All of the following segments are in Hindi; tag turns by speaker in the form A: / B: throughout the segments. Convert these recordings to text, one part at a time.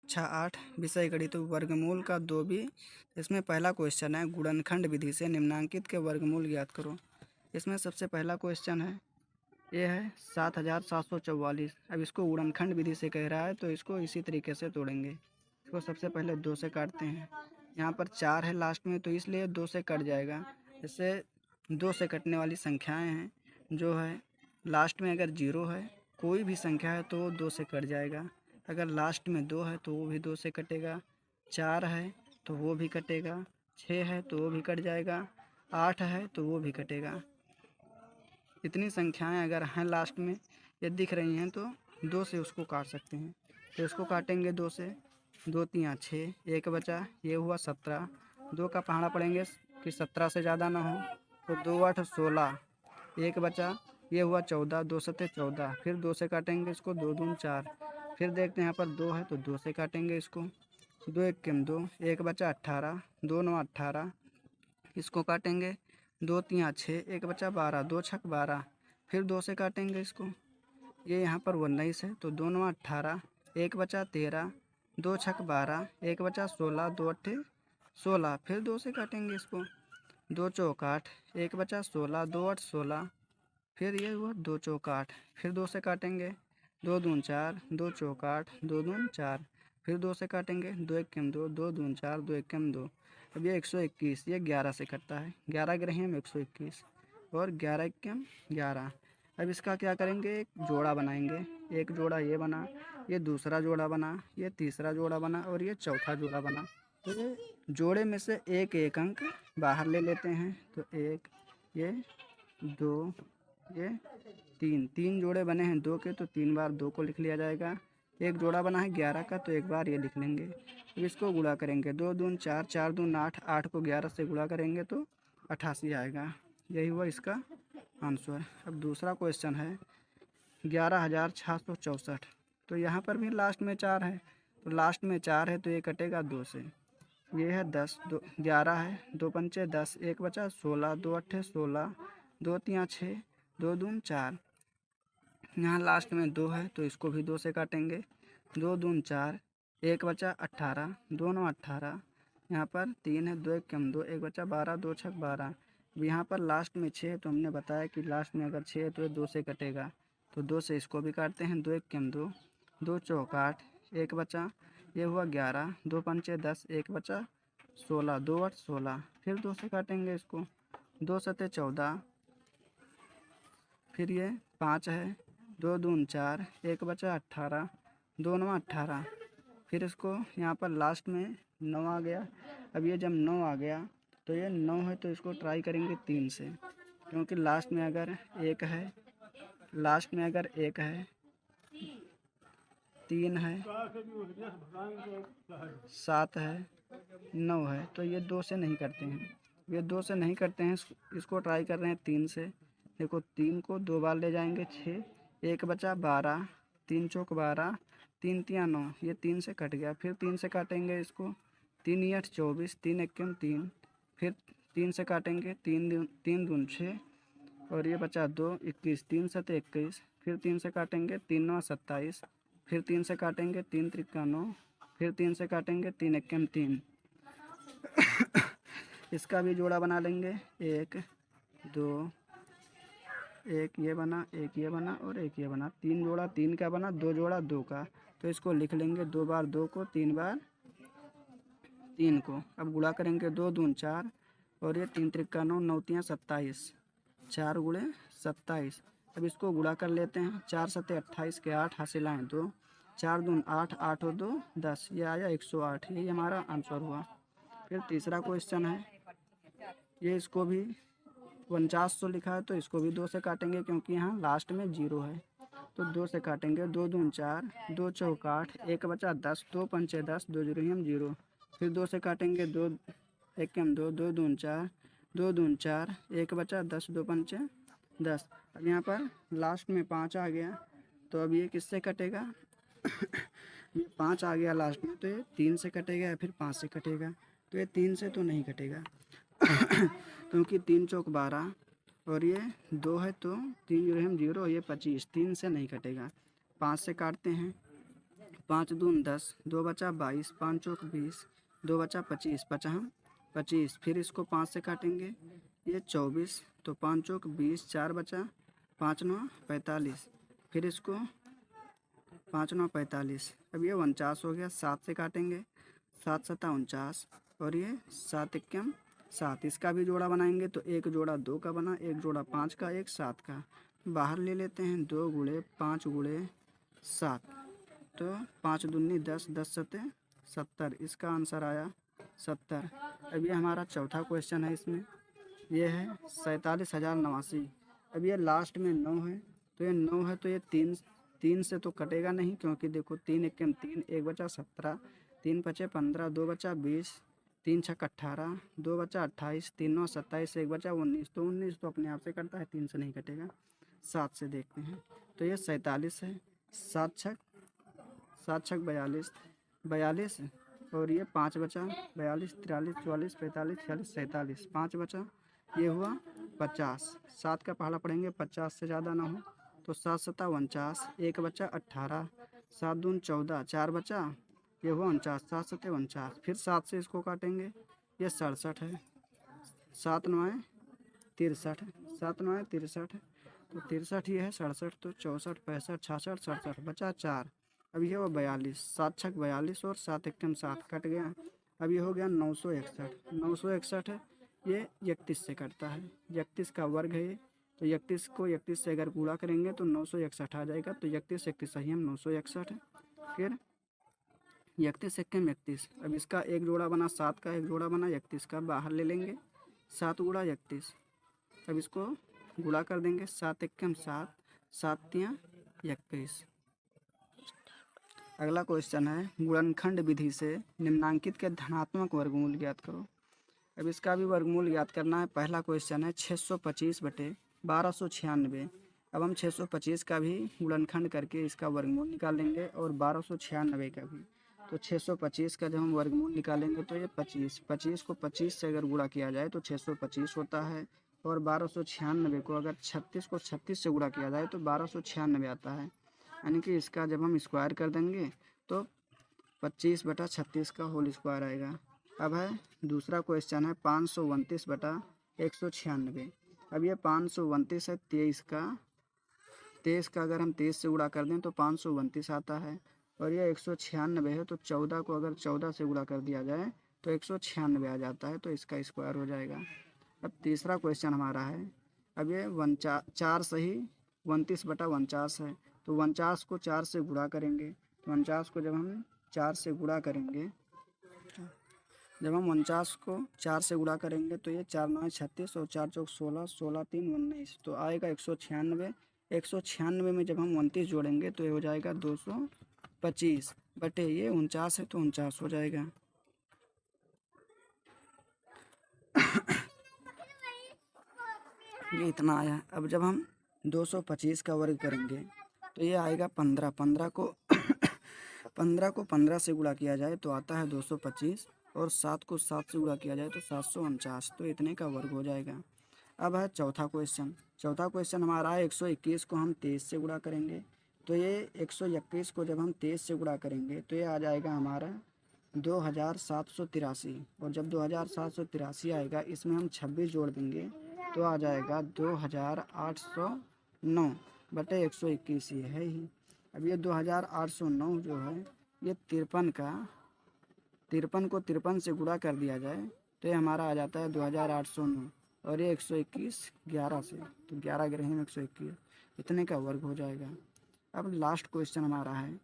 A: कक्षा 8 विषय गणित वर्गमूल का 2 भी। इसमें पहला क्वेश्चन है गुणनखंड विधि से निम्नांकित के वर्गमूल ज्ञात करो। इसमें सबसे पहला क्वेश्चन है, ये है 7744। अब इसको गुणनखंड विधि से कह रहा है तो इसको इसी तरीके से तोड़ेंगे। इसको सबसे पहले 2 से काटते हैं। यहाँ पर 4 है लास्ट में तो इसलिए 2 से कट जाएगा। इससे 2 से कटने वाली संख्याएं हैं जो है लास्ट में अगर 0 है कोई भी संख्या है तो वो 2 से कट जाएगा। अगर लास्ट में 2 है तो वो भी 2 से कटेगा। 4 है तो वो भी कटेगा। 6 है तो वो भी कट जाएगा। 8 है तो वो भी कटेगा। इतनी संख्याएं अगर हैं लास्ट में ये दिख रही हैं तो 2 से उसको काट सकते हैं। तो इसको काटेंगे 2 से। 2 तियाँ 6, एक बचा, ये हुआ 17। 2 का पहाड़ा पड़ेंगे कि 17 से ज़्यादा ना हो, तो 2 8 16, एक बचा, ये हुआ 14। 2 सत्ते 14, फिर 2 से काटेंगे इसको। 2 दूनी 4, फिर देखते हैं यहाँ पर 2 है तो 2 से काटेंगे इसको। 2 एकम 2, एक बचा 18। 2 9 18, इसको काटेंगे। 2 तियाँ 6, एक बचा 12। 2 छक 12, फिर 2 से काटेंगे इसको। ये यहाँ पर 19 है तो 2 9 18, एक बचा 13। 2 छक 12, एक बचा 16। 2 अट्ठे 16, फिर 2 से काटेंगे इसको। 2 चौक 8, एक बचा 16। 2 8 16, फिर ये हुआ 2 चौक 8, फिर 2 से काटेंगे। 2 दूनी 4, 2 चौक 8, 2 दूनी 4, फिर 2 से काटेंगे। 2 एकम 2, 2 दूनी 4, 2 एकम 2। अब ये 121, ये 11 से कटता है। 11 ग्रह में 121 और 11 एकम 11। अब इसका क्या करेंगे, एक जोड़ा बनाएंगे। एक जोड़ा ये बना, ये दूसरा जोड़ा बना, ये तीसरा जोड़ा बना और ये चौथा जोड़ा बना। तो ये जोड़े में से एक एक अंक बाहर ले लेते हैं। तो 1, ये 2, ये 3। 3 जोड़े बने हैं 2 के तो 3 बार 2 को लिख लिया जाएगा। एक जोड़ा बना है 11 का तो एक बार ये लिख लेंगे। अब इसको गुणा करेंगे। 2 दूनी 4, 4 दूनी 8, 8 को 11 से गुणा करेंगे तो 88 आएगा। यही हुआ इसका आंसर। अब दूसरा क्वेश्चन है 11,664। तो यहाँ पर भी लास्ट में 4 है तो लास्ट में 4 है तो ये कटेगा 2 से। ये है 10, 2 11 है, 2 पंचे 10, एक बचा 16। 2 अट्ठे 16, 2 तियाँ 6, 2 दूनी 4। यहाँ लास्ट में 2 है तो इसको भी 2 से काटेंगे। 2 दूनी 4, एक बचा 18। 2 9 18, यहाँ पर 3 है। 2 एकम 2, एक बचा 12। 2 छक 12। अब यहाँ पर लास्ट में 6 है तो हमने बताया कि लास्ट में अगर 6 है तो ये 2 से कटेगा। तो 2 से इसको भी काटते हैं। 2 एकम 2, 2 चौक 8, एक बचा, ये हुआ 11। 2 पंचे 10, एक बचा 16। 2 8 16, फिर 2 से काटेंगे इसको। 2 सत्ते 14, फिर ये 5 है। 2 दूनी 4, एक बचा 18। 2 9 18, फिर इसको यहाँ पर लास्ट में 9 आ गया। अब ये जब 9 आ गया तो ये 9 है तो इसको ट्राई करेंगे 3 से, क्योंकि लास्ट में अगर 1 है, लास्ट में अगर 1 है, 3 है, 7 है, 9 है तो ये 2 से नहीं करते हैं। ये 2 से नहीं करते हैं, इसको ट्राई कर रहे हैं 3 से। देखो 3 को 2 बार ले जाएंगे 6, एक बचा 12। 3 चौक 12, 3 तियाँ 9, ये 3 से कट गया। फिर 3 से काटेंगे इसको। 3 8 24, 3 एकम 3, फिर 3 से काटेंगे। 3 दूनी 6 और ये बचा 2 21। 3 सत्ते 21, फिर 3 से काटेंगे। 3 9 27, फिर 3 से काटेंगे। 3 त्रिका 9, फिर 3 से काटेंगे। 3 एकम 3। इसका भी जोड़ा बना लेंगे। 1 2, एक ये बना, एक ये बना और एक ये बना। 3 जोड़ा 3 का बना, 2 जोड़ा 2 का। तो इसको लिख लेंगे 2 बार 2 को, 3 बार 3 को। अब गुणा करेंगे। 2 दूनी 4 और ये 3 त्रिका 9, 9 तियाँ 27, 4 गुणे 27। अब इसको गुणा कर लेते हैं। 4 सत्ते 28 के 8 हासिल आए 2। 4 दूनी 8, 8 और 2 10, ये आया 108। यही हमारा आंसर हुआ। फिर तीसरा क्वेश्चन है, ये इसको भी 49 लिखा है तो इसको भी 2 से काटेंगे क्योंकि यहाँ लास्ट में 0 है तो 2 से काटेंगे। 2 दूनी 4, 2 चौक 8, एक बचा 10। 2 पंचे 10, 2 जीरो हम 0, फिर 2 से काटेंगे। 2 एकम 2, 2 दूनी 4, 2 दूनी 4, एक बचा 10। 2 पंचे 10। अब यहाँ पर लास्ट में 5 आ गया तो अब ये किससे कटेगा? ये 5 आ गया लास्ट में तो ये 3 से कटेगा या फिर 5 से कटेगा। तो ये 3 से तो नहीं कटेगा क्योंकि 3 चौक 12 और ये 2 है तो 3 जीरो हम 0, ये 25। 3 से नहीं कटेगा। 5 से काटते हैं। 5 दून 10, 2 बचा 22, 5 चौक 20, 2 बचा 25, 25, फिर इसको 5 से काटेंगे, ये 24, तो 5 चौक 20, 4 बचा, 5 9 45, फिर इसको 5 9 45, अब ये 49 हो गया, 7 से काटेंगे, 7 7 49, और ये 7 1 7, इसका भी जोड़ा बनाएंगे तो एक जोड़ा 2 का बना, एक जोड़ा 5 का, एक 7 का, बाहर ले लेते हैं 2 गुणे 5 गुणे 7, तो 5 दूनी 10, 10 सते 70, इसका आंसर आया 70। अब ये हमारा चौथा क्वेश्चन है, इसमें ये है 47,089। अब ये लास्ट में 9 है, तो ये 9 है तो ये 3 से तो कटेगा नहीं, क्योंकि देखो 3 1 3, 1 बचा 17, 3 5 15, 2 बचा 20, 3 6 18, 2 बचा 28, 3 9 27, 1 बचा 19, तो 19 तो अपने आप से कटता है, 3 से नहीं कटेगा। 7 से देखते हैं, तो ये 47 है, 7 छक 42, 42, और ये 5 बचा 42, 43, 44, 45, 46, 47, 5 बचा, ये हुआ 50। 7 का पहला पढ़ेंगे, 50 से ज़्यादा ना हो, तो 7 7 49, 1 बचा 18, 7 दून 14, 4 बचा, ये हुआ 49, 7 7 49, फिर 7 से इसको काटेंगे, ये 67 है, 7 9 63, 7 9 63, तो 63 ये है, 67, तो 64 65 66 67, बचा 4, अब ये हुआ 42, 7 छक 42, और 7 1 7 कट गया। अब ये हो गया 961, 961 है, ये 31 से कटता है, 31 का वर्ग है ये, तो 31 को 31 से अगर गुणा करेंगे तो 961 आ जाएगा, तो 31 31 सही हम 961 है। फिर 31 1 31, अब इसका एक जोड़ा बना, 7 का एक जोड़ा बना, 31 का बाहर ले लेंगे, 7 गुणा 31, अब इसको गुणा कर देंगे, 7 1 7, 7 3 21। अगला क्वेश्चन है, गुणनखंड विधि से निम्नांकित के धनात्मक वर्गमूल ज्ञात करो। अब इसका भी वर्गमूल ज्ञात करना है। पहला क्वेश्चन है 625 बटे 1296। अब हम 625 का भी गुणनखंड करके इसका वर्गमूल निकालेंगे और 1296 का भी। तो 625 का जब हम वर्गमूल निकालेंगे तो ये 25 को 25 से अगर गुणा किया जाए तो 625 होता है, और 1296 को अगर 36 को 36 से गुणा किया जाए तो 1296 आता है। यानी कि इसका जब हम स्क्वायर कर देंगे तो 25 बटा 36 का होल स्क्वायर आएगा। अब है दूसरा क्वेश्चन है 529 बटा 196। अब ये 529 है, 23 का अगर हम 23 से गुणा कर दें तो 529 आता है, और ये 196 है, तो 14 को अगर 14 से गुणा कर दिया जाए तो 196 आ जाता है, तो इसका स्क्वायर हो जाएगा। अब तीसरा क्वेश्चन हमारा है, अब ये 4 सही 29 बटा 49 है, तो 49 को 4 से गुणा करेंगे, तो 49 को जब हम 4 से गुणा करेंगे, जब हम 49 को 4 से गुणा करेंगे तो ये 4 9 36 और 4 चौक 16, 16 3 19, तो आएगा 196। 196 में जब हम 29 जोड़ेंगे तो ये हो जाएगा 225 बटे ये 49 है, तो 49 हो जाएगा। ये इतना आया। अब जब हम 225 का वर्ग करेंगे तो ये आएगा 15। 15 को 15 से गुणा किया जाए तो आता है 225, और 7 को 7 से गुणा किया जाए तो 749, तो इतने का वर्ग हो जाएगा। अब है चौथा क्वेश्चन हमारा है 121 को हम 23 से गुणा करेंगे, तो ये 121 को जब हम 23 से गुणा करेंगे तो ये आ जाएगा हमारा 2783, और जब 2783 आएगा इसमें हम 26 जोड़ देंगे तो आ जाएगा 2809 बटे 121, ये है ही। अब ये 2809 जो है ये 53 को 53 से गुणा कर दिया जाए तो ये हमारा आ जाता है 2809, और ये 121 11 से, तो 11 ग्रह में 121, इतने का वर्ग हो जाएगा। अब लास्ट क्वेश्चन हमारा है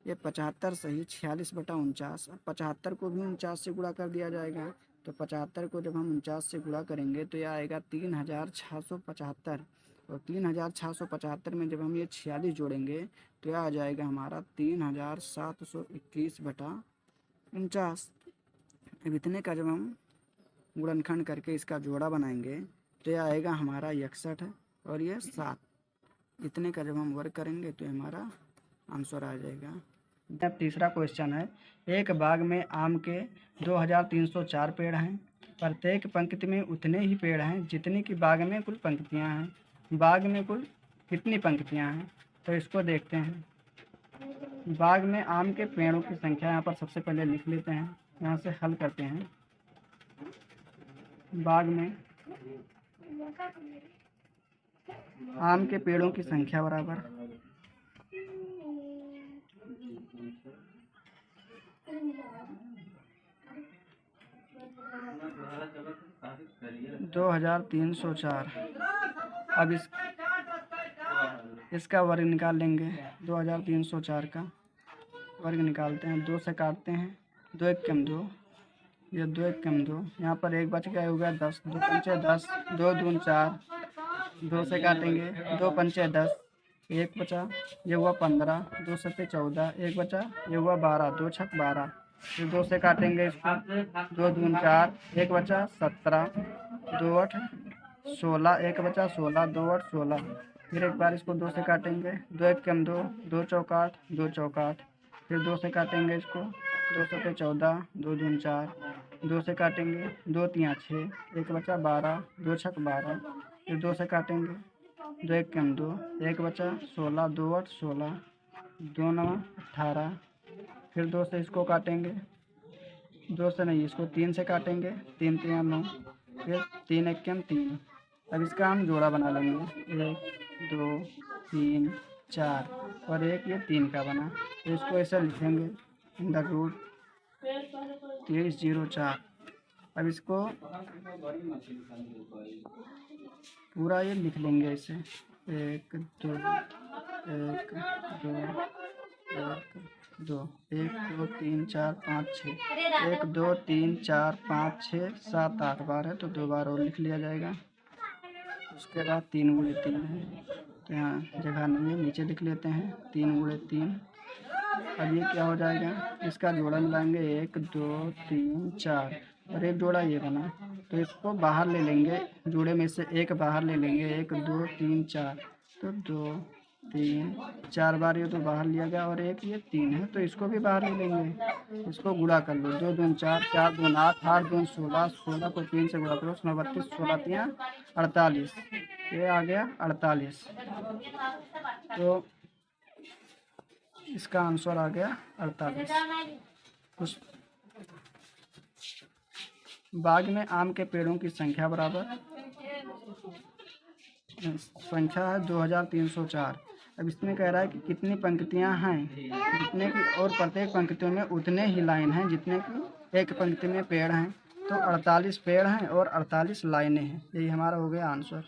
A: ये 75 सही 46 बटा 49। अब 75 को भी 49 से गुणा कर दिया जाएगा, तो 75 को जब हम 49 से गुणा करेंगे तो यह आएगा 3675, और 3675 में जब हम ये 46 जोड़ेंगे तो यह आ जाएगा हमारा 3721 बटा 49। अब इतने का जब हम गुणनखंड करके इसका जोड़ा बनाएंगे तो यह आएगा हमारा 61, और ये 7। इतने का जब हम वर्ग करेंगे तो हमारा आंसर आ जाएगा। अब तीसरा क्वेश्चन है, एक बाग में आम के 2304 पेड़ हैं, प्रत्येक पंक्ति में उतने ही पेड़ हैं जितनी कि बाग में कुल पंक्तियां हैं। बाग में कुल कितनी पंक्तियां हैं, तो इसको देखते हैं। बाग में आम के पेड़ों की संख्या यहाँ पर सबसे पहले लिख लेते हैं, यहाँ से हल करते हैं। बाग में आम के पेड़ों की संख्या बराबर 2304। अब इसका वर्ग निकाल लेंगे। 2304 का वर्ग निकालते हैं, 2 से काटते हैं, 2 एक कम 2, ये 2 एक कम 2, यहाँ पर एक बच गया, हो गया 10, 2 पंचे 10, 2 दून 4, 2 से काटेंगे, 2 पंचे 10, एक बचा, ये हुआ 15, 2 सत्ते 14, एक बचा, ये हुआ 12, 2 छक 12, फिर 2 से काटेंगे इसको, 2 दून 4, एक बचा 17, 2 8 16, एक बचा 16, 2 8 16, फिर एक बार इसको 2 से काटेंगे, 2 एक कम 2, 2 चौक 8, 2 चौक 8, फिर 2 से काटेंगे इसको, 2 सत्ते 14, 2 दून 4, 2 से काटेंगे, 2 तियाँ 6, एक बचा 12, 2 छक 12, फिर 2 से काटेंगे, 2 एक कम 2, एक बचा 16, 2 8 16, 2 9 18, फिर 2 से इसको काटेंगे, 2 से नहीं, इसको 3 से काटेंगे, 3 तियाँ 9, फिर 3 एक कम 3। अब इसका हम जोड़ा बना लेंगे, 1 2 3 4 और एक ये 3 का बना, तो इसको ऐसा लिखेंगे √2304। अब इसको पूरा ये लिख लेंगे ऐसे, 1 2 1 2 1 2 1 2 3 4 5 6, 1 2 3 4 5 6 7 8 12, तो 2 बार और लिख लिया जाएगा। उसके बाद 3 गुणे 3 है, तो यहाँ जगह नहीं है, नीचे लिख लेते हैं 3 गुणे 3। अब ये क्या हो जाएगा, इसका जोड़ा मिलाएंगे, 1 2 3 4 और एक जोड़ा ये बना, तो इसको बाहर ले लेंगे, जोड़े में से एक बाहर ले लेंगे, 1 2 3 4, तो 2 3 4 बार ये तो बाहर लिया गया, और एक ये 3 है, तो इसको भी बाहर ले लेंगे। इसको गुणा कर लो, 2 दून 4, 4 दून 8, 8 दून 16, 16 को 3 से गुणा करो, 32, 16 तियाँ 48, ये आ गया 48। तो इसका आंसर आ गया 48। उस बाग में आम के पेड़ों की संख्या बराबर, संख्या है 2304। अब इसमें कह रहा है कि कितनी पंक्तियां हैं, जितने की, और प्रत्येक पंक्तियों में उतने ही लाइन हैं जितने की एक पंक्ति में पेड़ हैं, तो 48 पेड़ हैं और 48 लाइनें हैं। यही हमारा हो गया आंसर।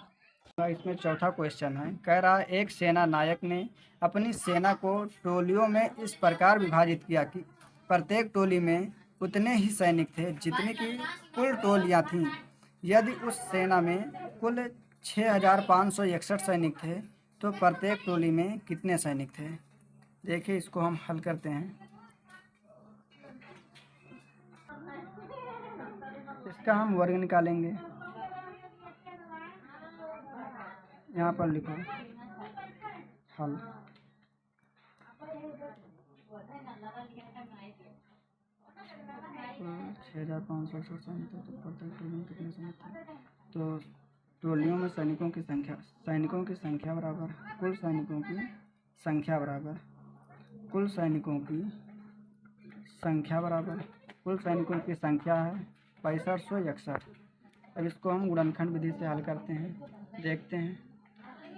A: इसमें चौथा क्वेश्चन है, कह रहा है एक सेना नायक ने अपनी सेना को टोलियों में इस प्रकार विभाजित किया कि प्रत्येक टोली में उतने ही सैनिक थे जितने की कुल टोलियां थीं। यदि उस सेना में कुल 6561 सैनिक थे तो प्रत्येक टोली में कितने सैनिक थे। देखिए इसको हम हल करते हैं। इसका हम वर्ग निकालेंगे, यहाँ पर लिखो हल। 6500 सैनिक थे तो प्रत्येक टोली में कितने सैनिक थे। तो टोलियों में सैनिकों की संख्या बराबर कुल सैनिकों की संख्या बराबर कुल सैनिकों की संख्या बराबर कुल सैनिकों की संख्या है 6561। अब इसको हम गुणनखंड विधि से हल करते हैं, देखते हैं।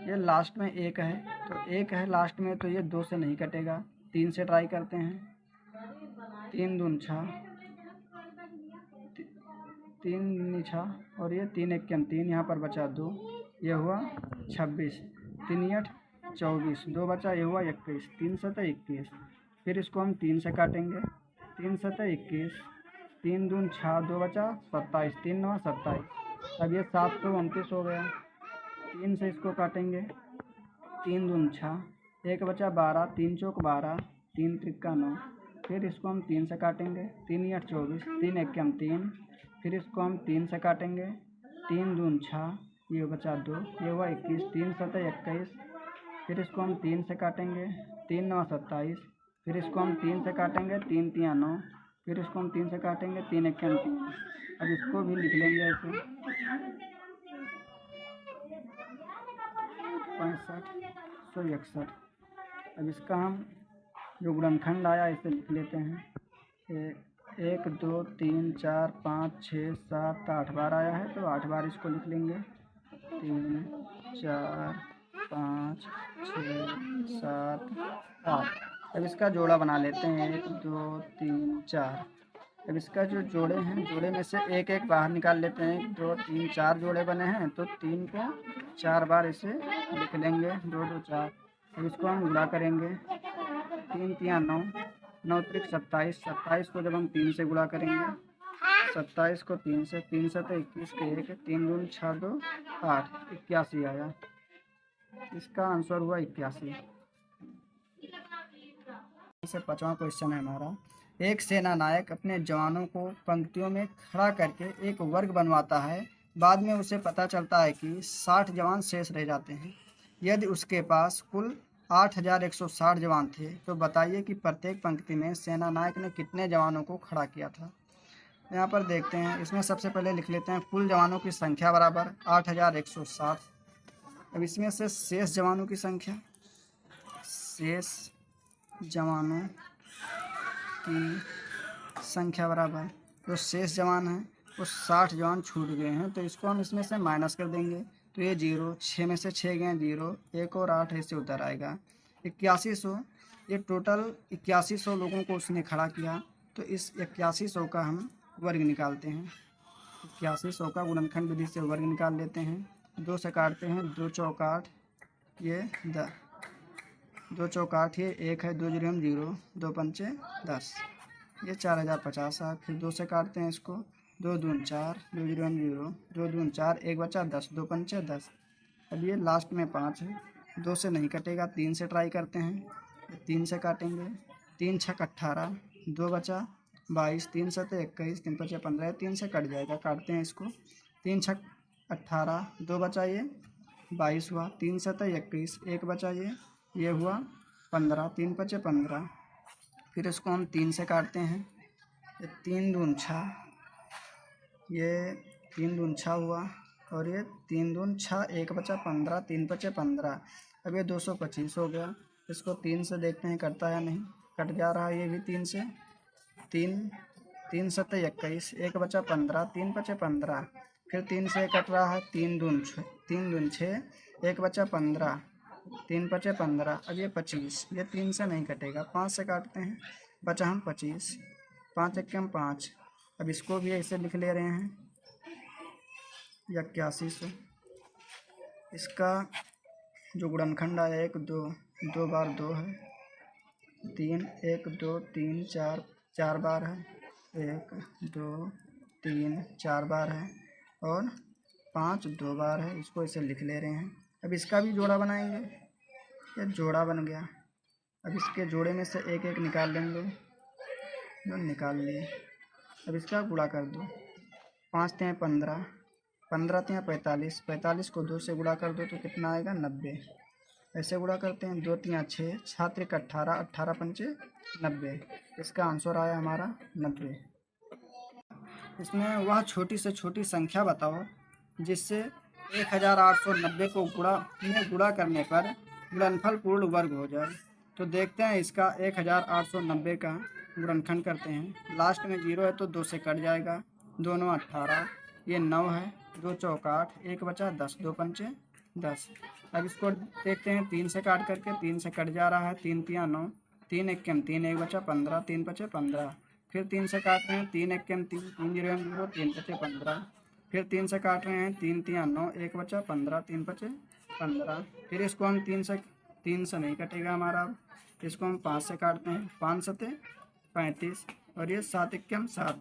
A: ये लास्ट में एक है, तो एक है लास्ट में, तो ये 2 से नहीं कटेगा, 3 से ट्राई करते हैं। 3 दून 6, 3 6 और ये 3 एक 3, यहाँ पर बचा 2, ये हुआ 26, 3 8 24, 2 बचा, ये हुआ 21, 3 7 21। फिर इसको हम 3 से काटेंगे, 3 7 21, 3 दून 6, 2 बचा 27, 3 9 27। अब ये 729 हो गया। 3 से इसको काटेंगे, 3 दून 6, एक बचा 12, 3 चौक 12, 3 त्रिक्का 9। फिर इसको हम 3 से काटेंगे, 3 8 24, 3 एक 3। फिर इसको हम 3 से काटेंगे, 3 दून 6, ये बचा 2, ये हुआ 21, 3 7 21। फिर इसको हम 3 से काटेंगे, 3 9 27। फिर इसको हम 3 से काटेंगे, 3 तियाँ 9। फिर इसको हम 3 से काटेंगे, 3 एक 3। अब इसको भी लिख लेंगे ऐसे 6561। अब इसका हम जो गुणनखंड आया इसे लिख लेते हैं। 1 2 3 4 5 6 7 8 बार आया है तो 8 बार इसको लिख लेंगे। 3 4 5 6 7 8। अब इसका जोड़ा बना लेते हैं। 1 2 3 4। अब इसका जो जोड़े हैं, जोड़े में से एक एक बाहर निकाल लेते हैं। 1 2 3 4 जोड़े बने हैं तो 3 को 4 बार इसे लिख लेंगे। 2 2 4। अब इसको हम गुणा करेंगे। 3 3 9, 9 त्रिक 27। 27 को जब हम 3 से गुणा करेंगे, 27 को 3 से, 3 से तो 21 के 1, 3 दूनी 6 2 8, 81 आया। इसका आंसर हुआ 81। से 5वां क्वेश्चन है हमारा। एक सेना नायक अपने जवानों को पंक्तियों में खड़ा करके एक वर्ग बनवाता है। बाद में उसे पता चलता है कि 60 जवान शेष रह जाते हैं। यदि उसके पास कुल 8160 जवान थे तो बताइए कि प्रत्येक पंक्ति में सेना नायक ने कितने जवानों को खड़ा किया था। यहाँ पर देखते हैं, इसमें सबसे पहले लिख लेते हैं कुल जवानों की संख्या बराबर 8160। अब इसमें से शेष जवानों की संख्या, शेष जवानों की संख्या बराबर, जो शेष जवान हैं वो 60 जवान छूट गए हैं तो इसको हम इसमें से माइनस कर देंगे। तो ये 0, 6 में से 6 गए 0, 1 और 8 ऐसे उधर आएगा। 8100, ये टोटल 8100 लोगों को उसने खड़ा किया तो इस 8100 का हम वर्ग निकालते हैं। 8100 का गुणनखंड विधि से वर्ग निकाल लेते हैं। 2 से काटते हैं, 2 चौक 8, ये 2 चौक 8, ये 1 है, 2 0 0, 2 पंचे 10, ये 4050 है। फिर 2 से काटते हैं इसको, 2 दून 4, 2 0 0, 2 दून 4, 1 बचा 10, 2 पंचे 10। अब ये लास्ट में 5 है, 2 से नहीं कटेगा, 3 से ट्राई करते हैं। 3 से काटेंगे, 3 छक 18, 2 बचा 22, 3 से तो 21, 3 पचे 15, 3 से कट जाएगा। काटते हैं इसको, 3 छक 18, 2 बचा ये 22 हुआ, 3 से तो 21, 1 बचा ये हुआ 15, 3 पचे 15। फिर इसको हम 3 से काटते हैं, ये 3 दून 6, ये 3 दून 6 हुआ और ये 3 दून 6, 1 बचा 15, 3 पचे 15। अब ये 225 हो गया। इसको 3 से देखते हैं कटता है नहीं, कट जा रहा है ये भी 3 से। 3 से तो 21, 1 बचा 15, 3 पचे 15। फिर 3 से कट रहा है, 3 दून 6, 1 बचा 15, 3 पचे 15। अब ये 25, ये 3 से नहीं कटेगा, 5 से काटते हैं, बचा हम 25, 5 1 हम 5। अब इसको भी ऐसे लिख ले रहे हैं 8100। इसका जो गुणनखंड आया 1 2, 2 बार 2 है, 3 1 2 3 4, 4 बार है, 1 2 3 4 बार है और 5 2 बार है। इसको ऐसे लिख ले रहे हैं। अब इसका भी जोड़ा बनाएंगे, ये जोड़ा बन गया। अब इसके जोड़े में से एक एक निकाल लेंगे, जो निकाल लिए। अब इसका गुणा कर दो, 5 3 15, 15 3 45, 45 को 2 से गुणा कर दो तो कितना आएगा 90। ऐसे गुणा करते हैं, 2 3 6, 6 3 18, 18 पंचे 90। इसका आंसर आया हमारा 90। इसमें वह छोटी से छोटी संख्या बताओ जिससे 1890 को गुणा करने पर गुणनफल पूर्ण वर्ग हो जाए। तो देखते हैं इसका 1890 का गुणनखंड करते हैं। लास्ट में 0 है तो 2 से कट जाएगा, 2 9 18, ये 9 है, 2 चौक 8, 1 बचा 10, 2 पंचे 10। अब इसको देखते हैं 3 से काट करके, 3 से कट जा रहा है, 3 3 9, 3 1 3, 1 बचा 15, 3 पचे 15। फिर 3 से काट रहे हैं, 3 1 3, 3 0 0, 3 पचे 15। फिर 3 से काट रहे हैं, 3 3 9, 1 बचा 15, 3 पचे 15। फिर इसको हम 3 से नहीं कटेगा हमारा, इसको हम 5 से काटते हैं, 5 सते 35 और ये 7 1 7।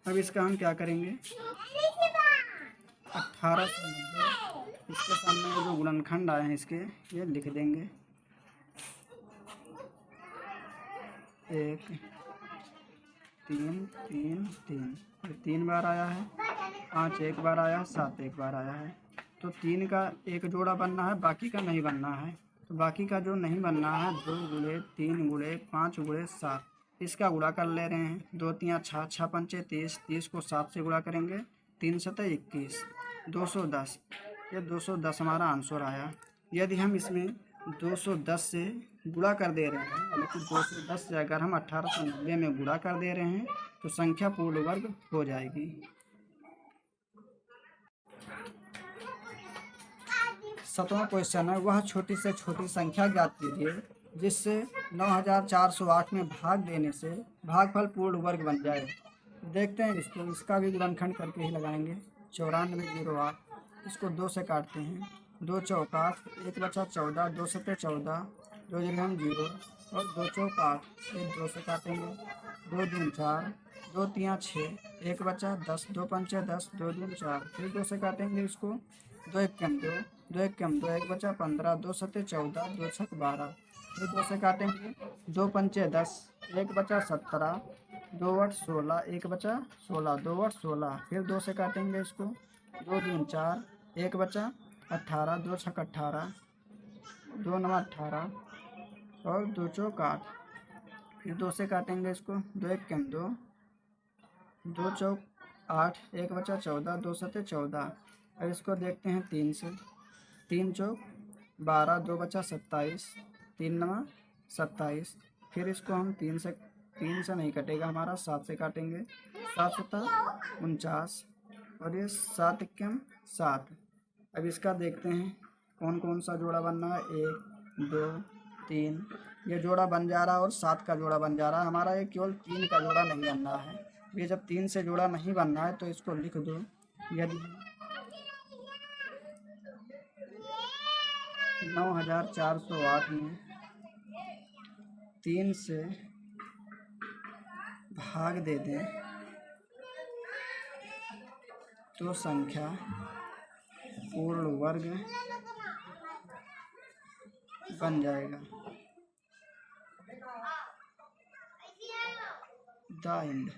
A: अब इसका हम क्या करेंगे, 1890 इसके सामने जो गुणनखंड आए हैं इसके ये लिख देंगे। 1 3 3 3, ये 3 बार आया है, 5 1 बार आया है, 7 1 बार आया है। तो 3 का एक जोड़ा बनना है, बाकी का नहीं बनना है। तो बाकी का जो नहीं बनना है 2 गुणे 3 गुणे 5 गुणे 7, इसका गुणा कर ले रहे हैं। 2 3 6, 6 पंचे 30, 30 को 7 से गुणा करेंगे, 3 7 21, 210। ये 210 हमारा आंसर आया। यदि हम इसमें 210 से गुणा कर दे रहे हैं, यानी कि 2 से 10 से अगर हम 1890 में गुणा कर दे रहे हैं तो संख्या पूर्ण वर्ग हो जाएगी। 7वां क्वेश्चन है, वह छोटी से छोटी संख्या ज्ञात कीजिए जिससे 9408 में भाग देने से भागफल पूर्ण वर्ग बन जाए। देखते हैं इसको, इसका भी गुणनखंड करके ही लगाएंगे। 9408, इसको 2 से काटते हैं। 2 चौका 8, 1 बचा 14, 2 सत्ते 14, 2 जगह हम 0 और 2 चौक 8, फिर 2 से काटेंगे। 2 दून 4, 2 तिया 6, 1 बचा 10, 2 पंचे 10, 2 दून 4, फिर 2 से काटेंगे इसको। 2 एकम 2, 2 एकम 2, 1 बचा 15, 2 सत्ते 14, 2 छक 12, फिर 2 से काटेंगे। 2 पंचे 10, 1 बचा 17, 2 8 16, 1 बचा 16, 2 8 16, फिर 2 से काटेंगे इसको। 2 दून 4, 1 बचा 18, 2 छक 18, 2 9 18 और 2 चौक 8, फिर 2 से काटेंगे इसको। 2 एकम 2, 2 चौक 8, 1 बचा 14, 2 सत्ते 14। अब इसको देखते हैं 3 से। 3 चौक 12, 2 बचा 27, 3 9 27, फिर इसको हम 3 से नहीं कटेगा हमारा, 7 से काटेंगे। 7 सत्ता 49 और ये 7 एकम 7। अब इसका देखते हैं कौन कौन सा जोड़ा बनना है। 1 2 3, ये जोड़ा बन जा रहा है और 7 का जोड़ा बन जा रहा है हमारा। ये केवल 3 का जोड़ा नहीं बनना है। ये जब 3 से जोड़ा नहीं बनना है तो इसको लिख दो। यदि 9408 में 3 से भाग दे दें तो संख्या पूर्ण वर्ग बन जाएगा। The end.